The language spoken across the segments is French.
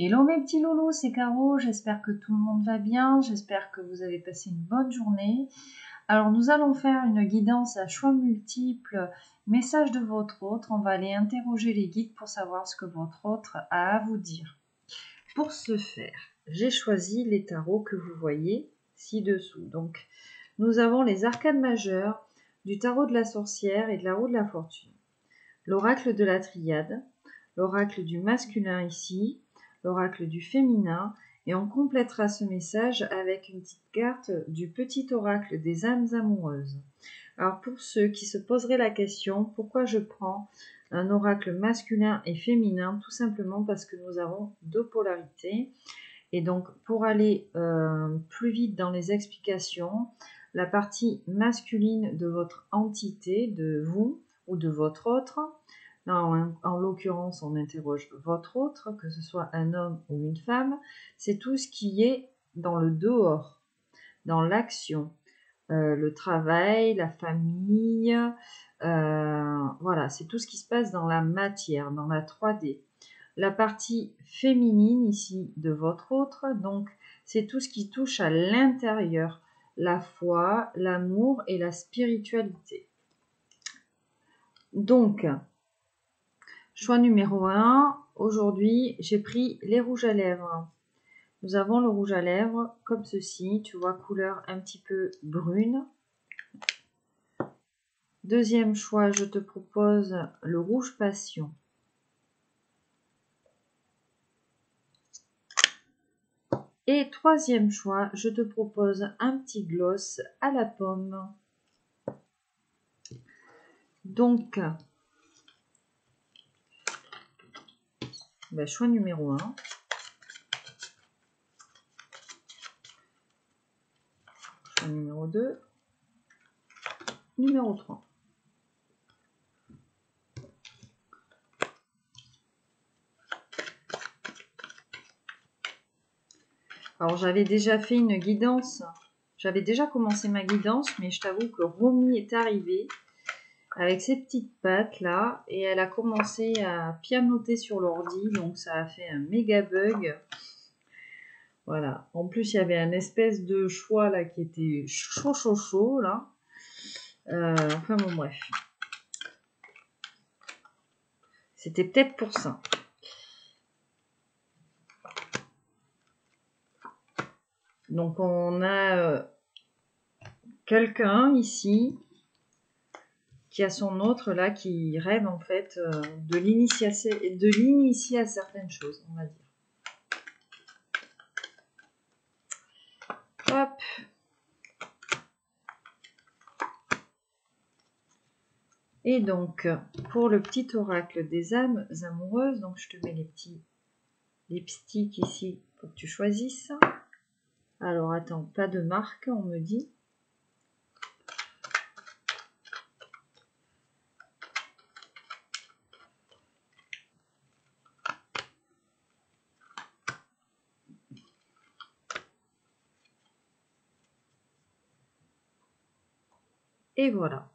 Hello mes petits loulous, c'est Caro, j'espère que tout le monde va bien, j'espère que vous avez passé une bonne journée. Alors nous allons faire une guidance à choix multiples, message de votre autre, on va aller interroger les guides pour savoir ce que votre autre a à vous dire. Pour ce faire, j'ai choisi les tarots que vous voyez ci-dessous. Donc nous avons les arcanes majeures du tarot de la sorcière et de la roue de la fortune. L'oracle de la triade, l'oracle du masculin ici, l'oracle du féminin, et on complétera ce message avec une petite carte du petit oracle des âmes amoureuses. Alors pour ceux qui se poseraient la question, pourquoi je prends un oracle masculin et féminin? Tout simplement parce que nous avons deux polarités. Et donc pour aller plus vite dans les explications, la partie masculine de votre entité, de vous ou de votre autre, là, en l'occurrence on interroge votre autre, que ce soit un homme ou une femme, c'est tout ce qui est dans le dehors, dans l'action, le travail, la famille, voilà, c'est tout ce qui se passe dans la matière, dans la 3D. La partie féminine ici de votre autre, donc c'est tout ce qui touche à l'intérieur, la foi, l'amour et la spiritualité. Donc, choix numéro 1, aujourd'hui j'ai pris les rouges à lèvres. Nous avons le rouge à lèvres comme ceci, tu vois, couleur un petit peu brune. Deuxième choix, je te propose le rouge passion. Et troisième choix, je te propose un petit gloss à la pomme. Donc, choix numéro 1. Choix numéro 2. Numéro 3. Alors, j'avais déjà fait une guidance. J'avais déjà commencé ma guidance, mais je t'avoue que Romy est arrivée avec ses petites pattes là, et elle a commencé à pianoter sur l'ordi, donc ça a fait un méga bug. Voilà. En plus, il y avait un espèce de choix là qui était chaud là. Enfin bon, bref. C'était peut-être pour ça. Donc on a quelqu'un ici qui a son autre là qui rêve en fait de l'initier à certaines choses, on va dire. Hop. Et donc pour le petit oracle des âmes amoureuses, donc je te mets les petits lipsticks ici pour que tu choisisses. Alors attends, pas de marque, on me dit. Et voilà.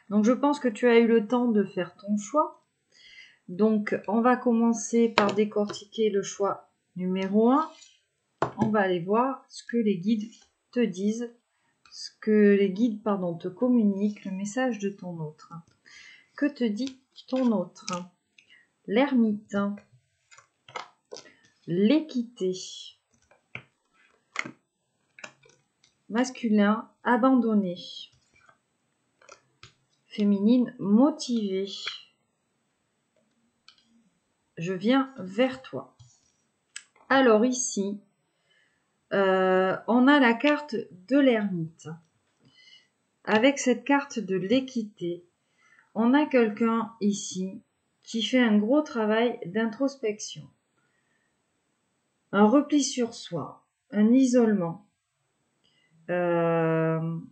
Donc je pense que tu as eu le temps de faire ton choix. Donc on va commencer par décortiquer le choix numéro 1. On va aller voir ce que les guides te disent, ce que les guides te communiquent, le message de ton autre. Que te dit ton autre? L'ermite, l'équité, masculin, abandonné, féminine, motivée. Je viens vers toi. Alors ici, on a la carte de l'ermite. Avec cette carte de l'équité, on a quelqu'un ici qui fait un gros travail d'introspection. Un repli sur soi, un isolement. On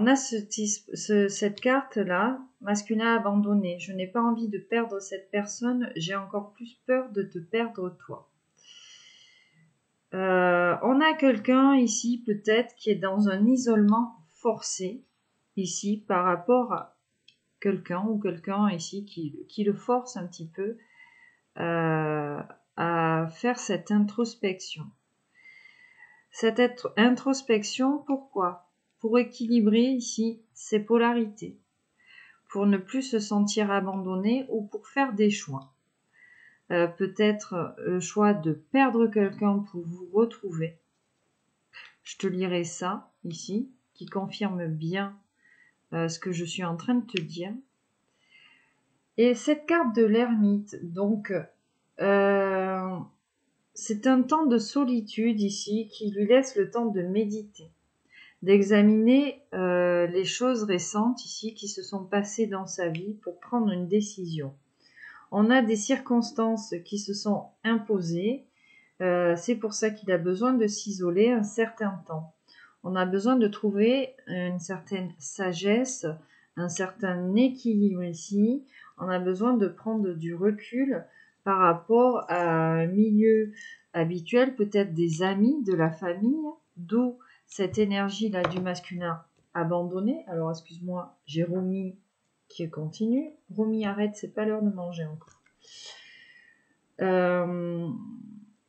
a cette carte-là, masculin abandonné. Je n'ai pas envie de perdre cette personne, j'ai encore plus peur de te perdre toi. On a quelqu'un ici peut-être qui est dans un isolement forcé, ici par rapport à quelqu'un ici qui le force un petit peu à faire cette introspection. Cette introspection, pourquoi? Pour équilibrer ici ces polarités, pour ne plus se sentir abandonné ou pour faire des choix. Peut-être le choix de perdre quelqu'un pour vous retrouver. Je te lirai ça ici, qui confirme bien ce que je suis en train de te dire. Et cette carte de l'ermite, donc, c'est un temps de solitude ici qui lui laisse le temps de méditer, d'examiner les choses récentes ici qui se sont passées dans sa vie pour prendre une décision. On a des circonstances qui se sont imposées, c'est pour ça qu'il a besoin de s'isoler un certain temps. On a besoin de trouver une certaine sagesse, un certain équilibre ici. On a besoin de prendre du recul par rapport à un milieu habituel, peut-être des amis, de la famille, d'où cette énergie-là du masculin abandonné. Alors, excuse-moi, j'ai Romy qui continue. Romy, arrête, c'est pas l'heure de manger encore.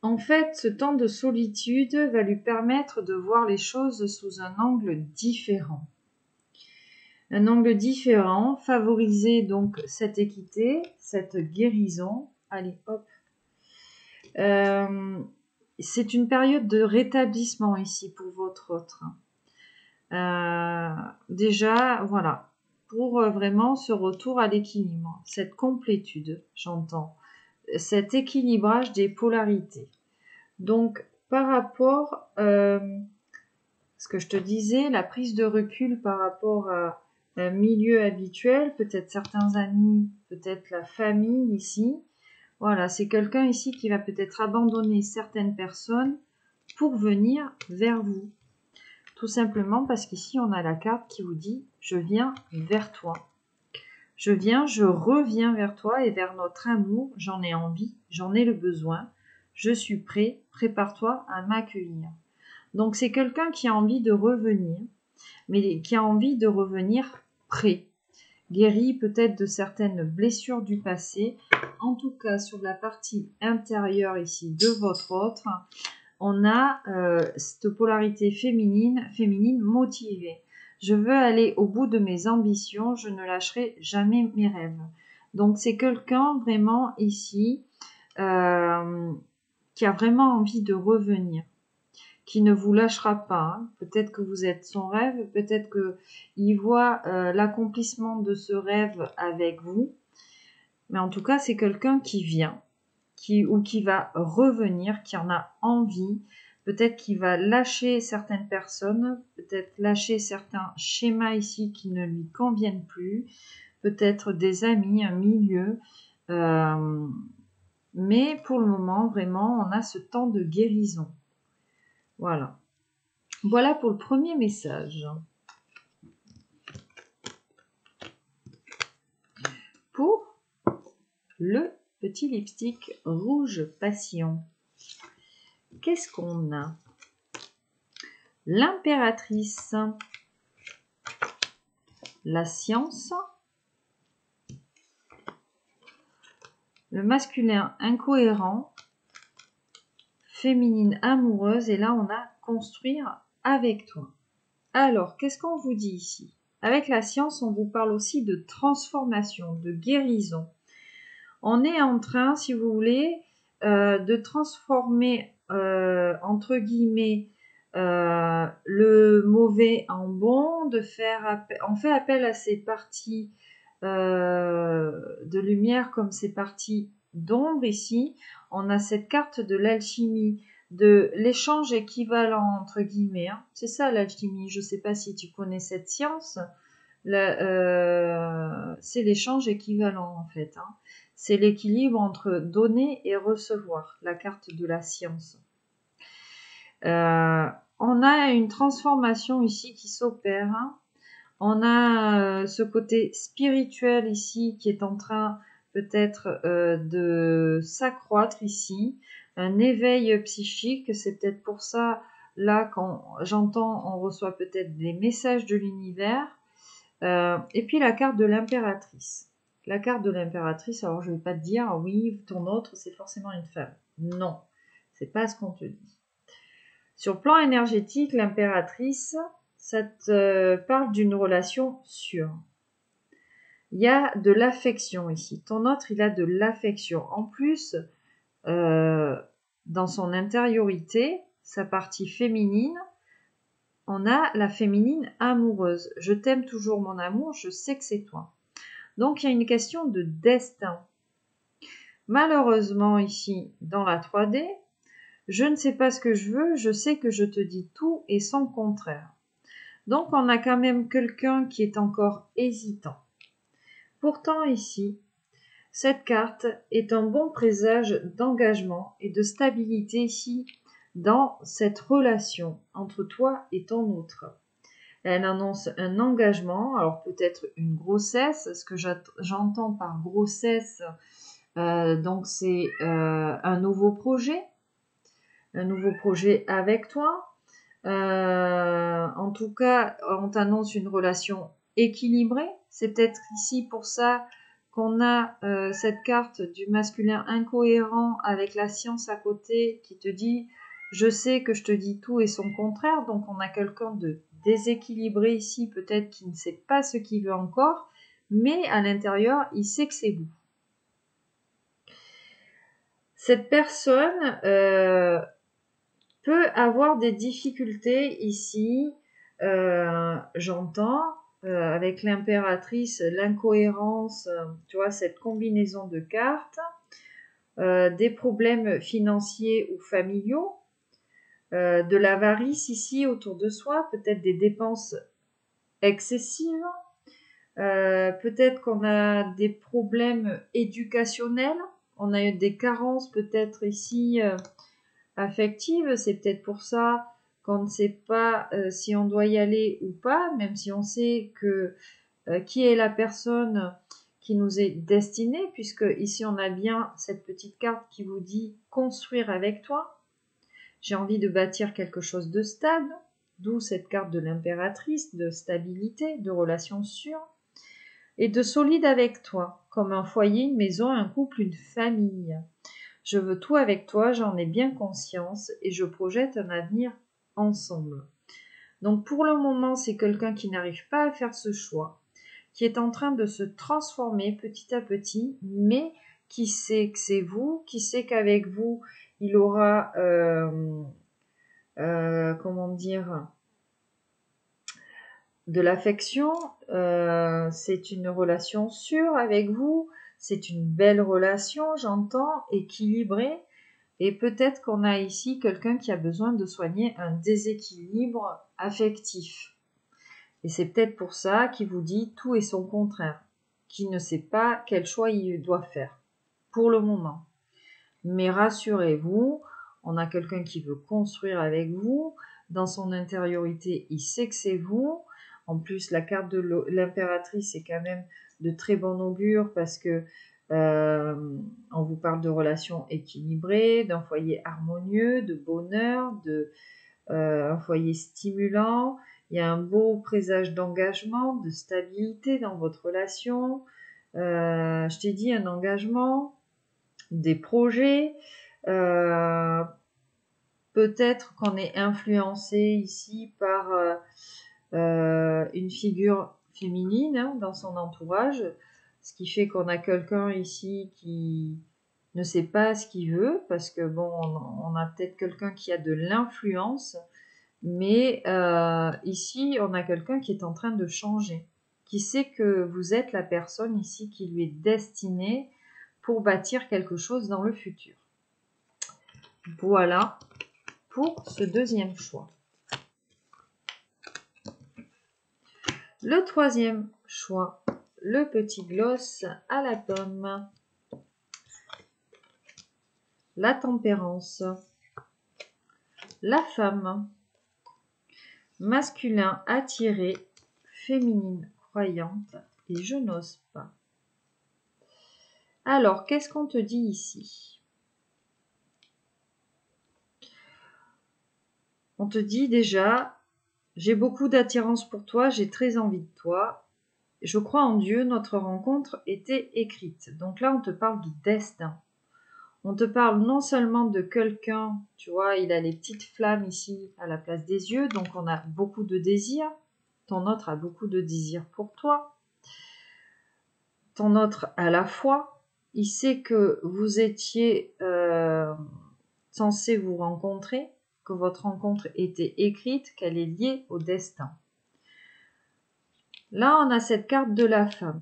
En fait, ce temps de solitude va lui permettre de voir les choses sous un angle différent. Un angle différent, favoriser donc cette équité, cette guérison. Allez, hop. C'est une période de rétablissement ici pour votre autre. Déjà, voilà, pour vraiment ce retour à l'équilibre, cette complétude, j'entends, cet équilibrage des polarités. Donc, par rapport, ce que je te disais, la prise de recul par rapport à un milieu habituel, peut-être certains amis, peut-être la famille ici. Voilà, c'est quelqu'un ici qui va peut-être abandonner certaines personnes pour venir vers vous. Tout simplement parce qu'ici, on a la carte qui vous dit « Je viens vers toi ». Je reviens vers toi et vers notre amour. J'en ai envie, j'en ai le besoin. Je suis prêt, prépare-toi à m'accueillir. Donc, c'est quelqu'un qui a envie de revenir, mais qui a envie de revenir prêt. Guéri peut-être de certaines blessures du passé. En tout cas, sur la partie intérieure ici de votre autre, on a cette polarité féminine motivée. Je veux aller au bout de mes ambitions, je ne lâcherai jamais mes rêves. Donc c'est quelqu'un vraiment ici qui a vraiment envie de revenir, qui ne vous lâchera pas. Hein. Peut-être que vous êtes son rêve, peut-être qu'il voit l'accomplissement de ce rêve avec vous. Mais en tout cas, c'est quelqu'un qui vient, qui va revenir, qui en a envie. Peut-être qu'il va lâcher certaines personnes, peut-être lâcher certains schémas ici qui ne lui conviennent plus, peut-être des amis, un milieu. Mais pour le moment, vraiment, on a ce temps de guérison. Voilà. Voilà pour le premier message. Pour le petit lipstick rouge passion. Qu'est-ce qu'on a? L'impératrice, la science, le masculin incohérent, féminine amoureuse, et là on a construire avec toi. Alors, qu'est-ce qu'on vous dit ici? Avec la science, on vous parle aussi de transformation, de guérison. On est en train, si vous voulez, de transformer, entre guillemets, le mauvais en bon, on fait appel à ces parties de lumière comme ces parties d'ombre ici. On a cette carte de l'alchimie, de l'échange équivalent entre guillemets. Hein. C'est ça l'alchimie, je ne sais pas si tu connais cette science. C'est l'échange équivalent en fait. Hein. C'est l'équilibre entre donner et recevoir, la carte de la science. On a une transformation ici qui s'opère. Hein. On a ce côté spirituel ici qui est en train peut-être de s'accroître ici. Un éveil psychique, c'est peut-être pour ça, là, quand j'entends, on reçoit peut-être des messages de l'univers. Et puis la carte de l'impératrice. La carte de l'impératrice, alors je ne vais pas te dire, oui, ton autre, c'est forcément une femme. Non. C'est pas ce qu'on te dit. Sur le plan énergétique, l'impératrice, ça te parle d'une relation sûre. Il y a de l'affection ici. Ton autre, il a de l'affection. En plus, dans son intériorité, sa partie féminine, on a la féminine amoureuse. Je t'aime toujours mon amour, je sais que c'est toi. Donc, il y a une question de destin. Malheureusement, ici, dans la 3D, je ne sais pas ce que je veux, je sais que je te dis tout et son contraire. Donc, on a quand même quelqu'un qui est encore hésitant. Pourtant, ici, cette carte est un bon présage d'engagement et de stabilité ici dans cette relation entre toi et ton autre. Elle annonce un engagement, alors peut-être une grossesse. Ce que j'entends par grossesse, donc c'est un nouveau projet avec toi. En tout cas, on t'annonce une relation équilibrée. C'est peut-être ici pour ça qu'on a cette carte du masculin incohérent avec la science à côté qui te dit « je sais que je te dis tout et son contraire ». Donc on a quelqu'un de déséquilibré ici, peut-être qui ne sait pas ce qu'il veut encore, mais à l'intérieur, il sait que c'est vous. Cette personne peut avoir des difficultés ici, j'entends, avec l'impératrice, l'incohérence, tu vois, cette combinaison de cartes, des problèmes financiers ou familiaux, de l'avarice ici autour de soi, peut-être des dépenses excessives, peut-être qu'on a des problèmes éducationnels, on a des carences peut-être ici affectives, c'est peut-être pour ça qu'on ne sait pas si on doit y aller ou pas, même si on sait que qui est la personne qui nous est destinée, puisque ici on a bien cette petite carte qui vous dit construire avec toi. J'ai envie de bâtir quelque chose de stable, d'où cette carte de l'impératrice, de stabilité, de relations sûres, et de solide avec toi, comme un foyer, une maison, un couple, une famille. Je veux tout avec toi, j'en ai bien conscience, et je projette un avenir ensemble. Donc pour le moment, c'est quelqu'un qui n'arrive pas à faire ce choix, qui est en train de se transformer petit à petit, mais qui sait que c'est vous, qui sait qu'avec vous, il aura, comment dire, de l'affection, c'est une relation sûre avec vous, c'est une belle relation, j'entends, équilibrée, et peut-être qu'on a ici quelqu'un qui a besoin de soigner un déséquilibre affectif. Et c'est peut-être pour ça qu'il vous dit tout et son contraire, qu'il ne sait pas quel choix il doit faire, pour le moment. Mais rassurez-vous, on a quelqu'un qui veut construire avec vous, dans son intériorité, il sait que c'est vous. En plus, la carte de l'impératrice est quand même de très bon augure parce que on vous parle de relations équilibrées, d'un foyer harmonieux, de bonheur, un foyer stimulant. Il y a un beau présage d'engagement, de stabilité dans votre relation. Je t'ai dit un engagement, des projets. Peut-être qu'on est influencé ici par une figure féminine dans son entourage, ce qui fait qu'on a quelqu'un ici qui ne sait pas ce qu'il veut, parce que bon, on a peut-être quelqu'un qui a de l'influence, mais ici, on a quelqu'un qui est en train de changer, qui sait que vous êtes la personne ici qui lui est destinée pour bâtir quelque chose dans le futur. Voilà pour ce deuxième choix. Le troisième choix, le petit gloss à la pomme. La tempérance. La femme. Masculin attiré, féminine croyante et je n'ose pas. Alors, qu'est-ce qu'on te dit ici? On te dit déjà, j'ai beaucoup d'attirance pour toi, j'ai très envie de toi. Je crois en Dieu, notre rencontre était écrite. Donc là, on te parle de destin. On te parle non seulement de quelqu'un, tu vois, il a les petites flammes ici à la place des yeux, donc on a beaucoup de désirs. Ton autre a beaucoup de désirs pour toi. Ton autre a la foi. Il sait que vous étiez censé vous rencontrer, que votre rencontre était écrite, qu'elle est liée au destin. Là, on a cette carte de la femme.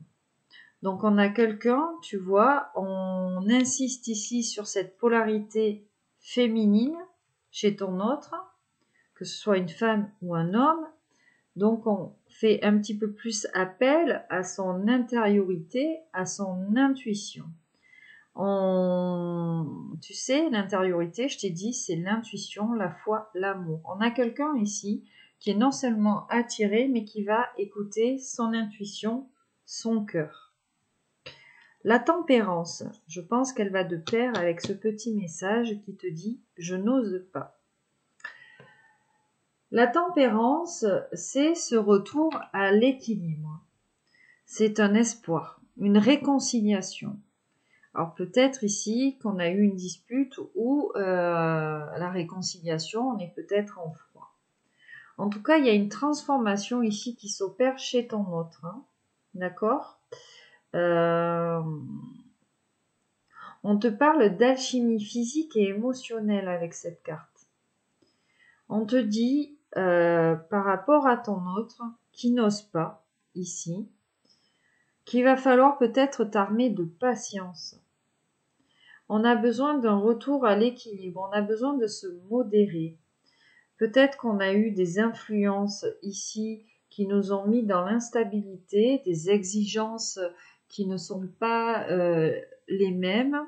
Donc, on a quelqu'un, tu vois, on insiste ici sur cette polarité féminine chez ton autre, que ce soit une femme ou un homme. Donc, on fait un petit peu plus appel à son intériorité, à son intuition. Tu sais, l'intériorité, je t'ai dit, c'est l'intuition, la foi, l'amour. On a quelqu'un ici qui est non seulement attiré, mais qui va écouter son intuition, son cœur. La tempérance, je pense qu'elle va de pair avec ce petit message qui te dit « je n'ose pas ». La tempérance, c'est ce retour à l'équilibre. C'est un espoir, une réconciliation. Alors peut-être ici qu'on a eu une dispute ou la réconciliation, on est peut-être en froid. En tout cas, il y a une transformation ici qui s'opère chez ton autre. Hein. D'accord On te parle d'alchimie physique et émotionnelle avec cette carte. On te dit, par rapport à ton autre, qui n'ose pas, ici, qu'il va falloir peut-être t'armer de patience. On a besoin d'un retour à l'équilibre, on a besoin de se modérer. Peut-être qu'on a eu des influences ici qui nous ont mis dans l'instabilité, des exigences qui ne sont pas les mêmes.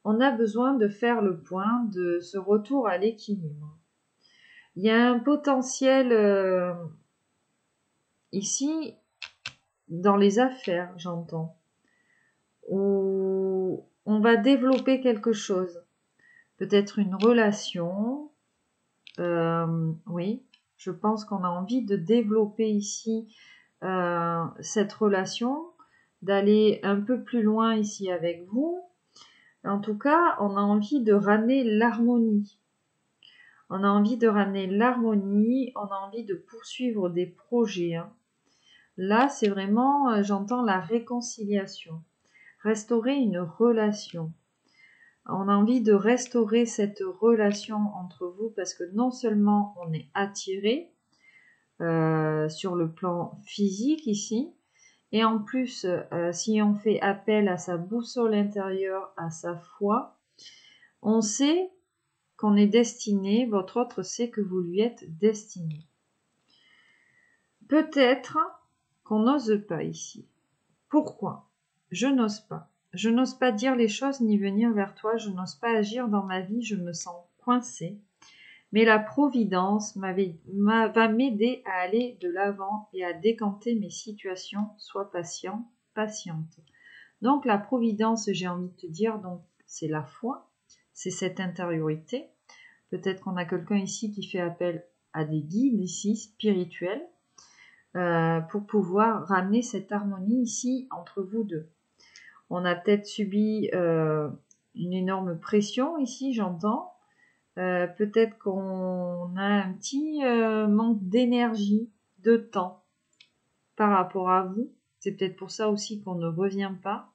On a besoin de faire le point de ce retour à l'équilibre. Il y a un potentiel ici dans les affaires, j'entends, où on va développer quelque chose. Peut-être une relation. Oui, je pense qu'on a envie de développer ici cette relation, d'aller un peu plus loin ici avec vous. En tout cas, on a envie de ramener l'harmonie. On a envie de ramener l'harmonie, on a envie de poursuivre des projets. Hein. Là, c'est vraiment, j'entends la réconciliation. Restaurer une relation. On a envie de restaurer cette relation entre vous parce que non seulement on est attiré sur le plan physique ici, et en plus, si on fait appel à sa boussole intérieure, à sa foi, on sait qu'on est destiné, votre autre sait que vous lui êtes destiné. Peut-être qu'on n'ose pas ici. Pourquoi ? Je n'ose pas. Je n'ose pas dire les choses ni venir vers toi, je n'ose pas agir dans ma vie, je me sens coincée. Mais la Providence va m'aider à aller de l'avant et à décanter mes situations. Sois patient, patiente. Donc la Providence, j'ai envie de te dire, donc c'est la foi, c'est cette intériorité. Peut-être qu'on a quelqu'un ici qui fait appel à des guides ici, spirituels, pour pouvoir ramener cette harmonie ici entre vous deux. On a peut-être subi une énorme pression ici, j'entends. Peut-être qu'on a un petit manque d'énergie, de temps par rapport à vous. C'est peut-être pour ça aussi qu'on ne revient pas.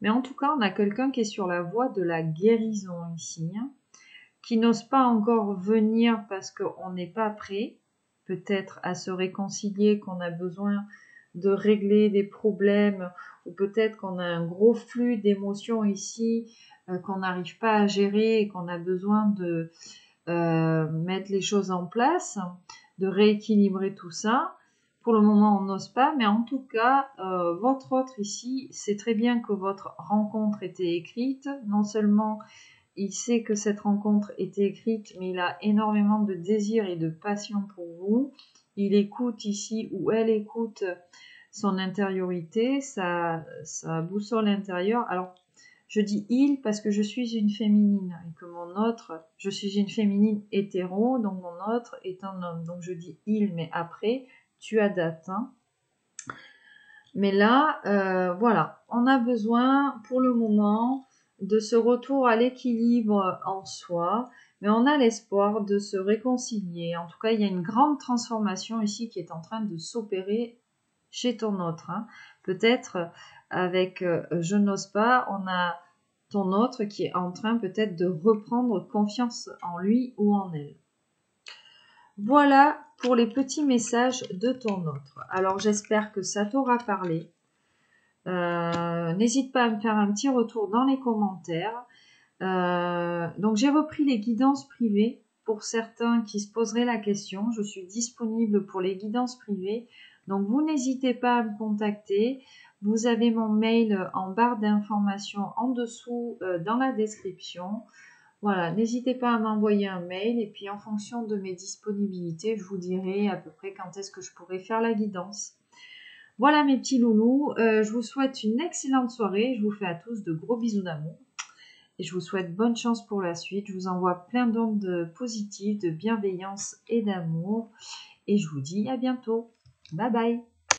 Mais en tout cas, on a quelqu'un qui est sur la voie de la guérison ici, hein, qui n'ose pas encore venir parce qu'on n'est pas prêt, peut-être à se réconcilier, qu'on a besoin de régler des problèmes, ou peut-être qu'on a un gros flux d'émotions ici, qu'on n'arrive pas à gérer et qu'on a besoin de mettre les choses en place, de rééquilibrer tout ça. Pour le moment, on n'ose pas, mais en tout cas, votre autre ici, c'est très bien que votre rencontre était écrite. Non seulement il sait que cette rencontre était écrite, mais il a énormément de désir et de passion pour vous. Il écoute ici, ou elle écoute son intériorité, sa boussole intérieure. Alors, je dis il parce que je suis une féminine et que mon autre, je suis une féminine hétéro, donc mon autre est un homme. Donc je dis il, mais après, tu adaptes. Hein. Mais là, voilà, on a besoin pour le moment de ce retour à l'équilibre en soi, mais on a l'espoir de se réconcilier. En tout cas, il y a une grande transformation ici qui est en train de s'opérer chez ton autre. Hein. Peut-être avec je n'ose pas, on a ton autre qui est en train peut-être de reprendre confiance en lui ou en elle. Voilà pour les petits messages de ton autre. Alors j'espère que ça t'aura parlé. N'hésite pas à me faire un petit retour dans les commentaires. Donc j'ai repris les guidances privées pour certains qui se poseraient la question. Je suis disponible pour les guidances privées. Donc vous n'hésitez pas à me contacter. Vous avez mon mail en barre d'informations en dessous dans la description. Voilà, n'hésitez pas à m'envoyer un mail et puis en fonction de mes disponibilités, je vous dirai à peu près quand est-ce que je pourrai faire la guidance. Voilà mes petits loulous, je vous souhaite une excellente soirée, je vous fais à tous de gros bisous d'amour et je vous souhaite bonne chance pour la suite. Je vous envoie plein d'ondes positives, de bienveillance et d'amour et je vous dis à bientôt. Bye bye.